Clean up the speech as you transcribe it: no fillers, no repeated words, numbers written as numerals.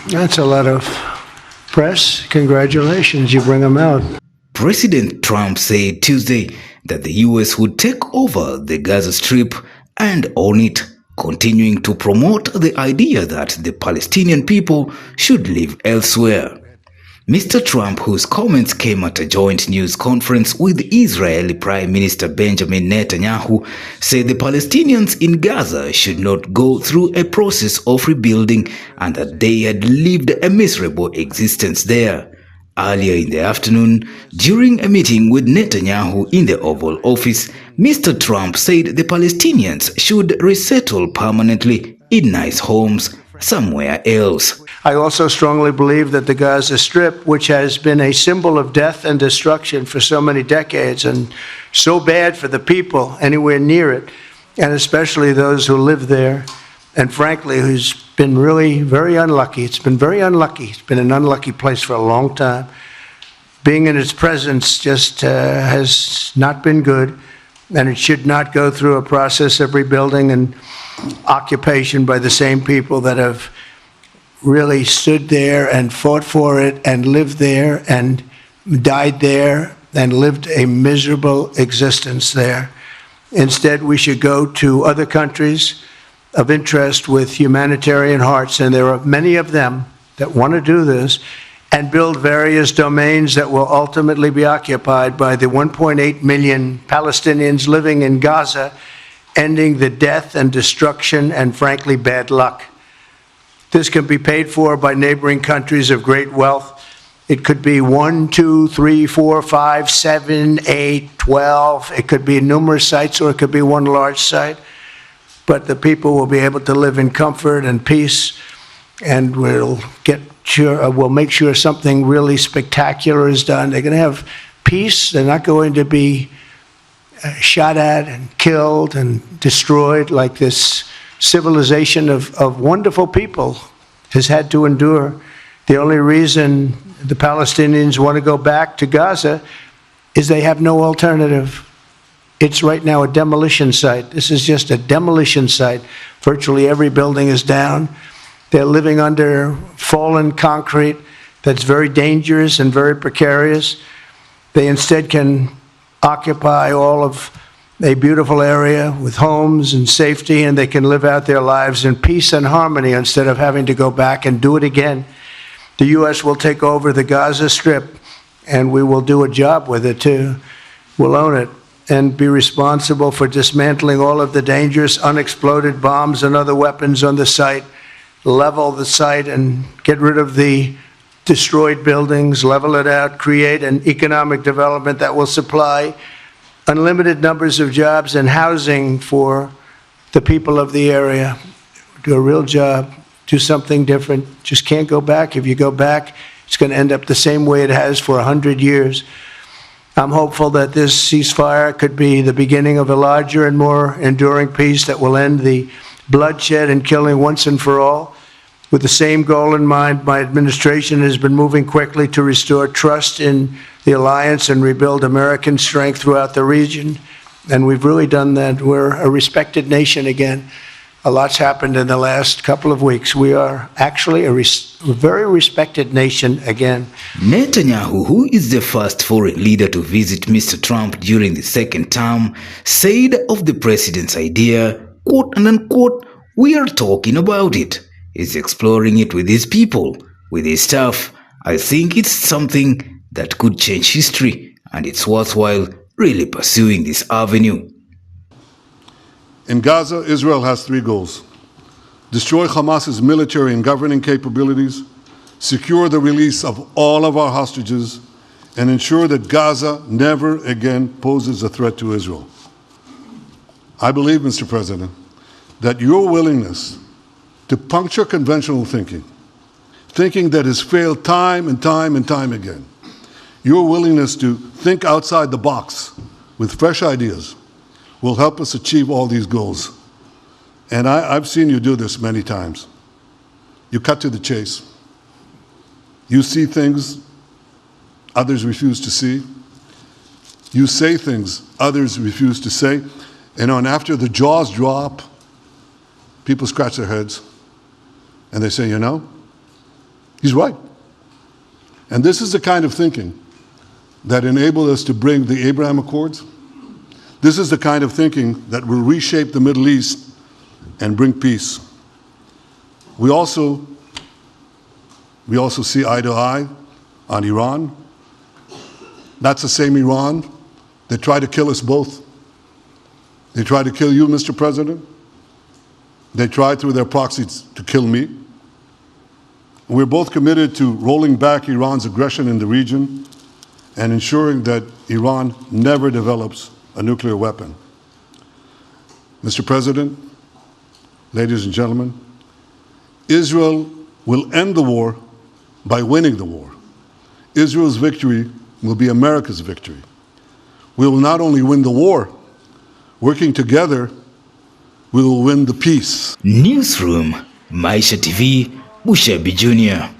That's a lot of press. Congratulations, you bring them out. President Trump said Tuesday that the U.S. would take over the Gaza Strip and own it, continuing to promote the idea that the Palestinian people should live elsewhere. Mr. Trump, whose comments came at a joint news conference with Israeli Prime Minister Benjamin Netanyahu, said the Palestinians in Gaza should not go through a process of rebuilding and that they had lived a miserable existence there. Earlier in the afternoon, during a meeting with Netanyahu in the Oval Office, Mr. Trump said the Palestinians should resettle permanently in nice homes somewhere else. I also strongly believe that the Gaza Strip, which has been a symbol of death and destruction for so many decades and so bad for the people anywhere near it, and especially those who live there, and frankly, who's been really very unlucky. It's been very unlucky. It's been an unlucky place for a long time. Being in its presence just has not been good, and it should not go through a process of rebuilding and occupation by the same people that have really stood there and fought for it and lived there and died there and lived a miserable existence there. Instead, we should go to other countries of interest with humanitarian hearts, and there are many of them that want to do this, and build various domains that will ultimately be occupied by the 1.8 million Palestinians living in Gaza, ending the death and destruction and, frankly, bad luck. This can be paid for by neighboring countries of great wealth. It could be 1, 2, 3, 4, 5, 7, 8, 12. It could be numerous sites, or it could be one large site. But the people will be able to live in comfort and peace, and we'll make sure something really spectacular is done. They're going to have peace. They're not going to be shot at and killed and destroyed like this civilization of wonderful people has had to endure. The only reason the Palestinians want to go back to Gaza is they have no alternative. It's right now a demolition site. This is just a demolition site. Virtually every building is down. They're living under fallen concrete that's very dangerous and very precarious. They instead can occupy all of a beautiful area with homes and safety, and they can live out their lives in peace and harmony instead of having to go back and do it again. The U.S. will take over the Gaza Strip, and we will do a job with it too. We'll own it and be responsible for dismantling all of the dangerous unexploded bombs and other weapons on the site, level the site and get rid of the destroyed buildings, level it out, create an economic development that will supply unlimited numbers of jobs and housing for the people of the area. Do a real job, do something different. Just can't go back. If you go back, it's going to end up the same way it has for 100 years. I'm hopeful that this ceasefire could be the beginning of a larger and more enduring peace that will end the bloodshed and killing once and for all. With the same goal in mind, my administration has been moving quickly to restore trust in the alliance and rebuild American strength throughout the region. And we've really done that. We're a respected nation again. A lot's happened in the last couple of weeks. We are actually a very respected nation again. Netanyahu, who is the first foreign leader to visit Mr. Trump during the second term, said of the president's idea, quote and unquote, "We are talking about it. He's exploring it with his people, with his staff. I think it's something that could change history, and it's worthwhile really pursuing this avenue." In Gaza, Israel has three goals: destroy Hamas's military and governing capabilities, secure the release of all of our hostages, and ensure that Gaza never again poses a threat to Israel. I believe, Mr. President, that your willingness to puncture conventional thinking that has failed time and time and time again, your willingness to think outside the box with fresh ideas will help us achieve all these goals. And I've seen you do this many times. You cut to the chase. You see things others refuse to see. You say things others refuse to say. And after the jaws drop, people scratch their heads and they say, you know, He's right. And this is the kind of thinking that enabled us to bring the Abraham Accords. This is the kind of thinking that will reshape the Middle East and bring peace. We also see eye to eye on Iran. That's the same Iran that tried to kill us both. They tried to kill you, Mr. President. They tried through their proxies to kill me. We're both committed to rolling back Iran's aggression in the region and ensuring that Iran never develops a nuclear weapon. Mr. President, ladies and gentlemen, Israel will end the war by winning the war. Israel's victory will be America's victory. We will not only win the war, working together, we will win the peace. Newsroom, Maisha TV, Bushabi Jr.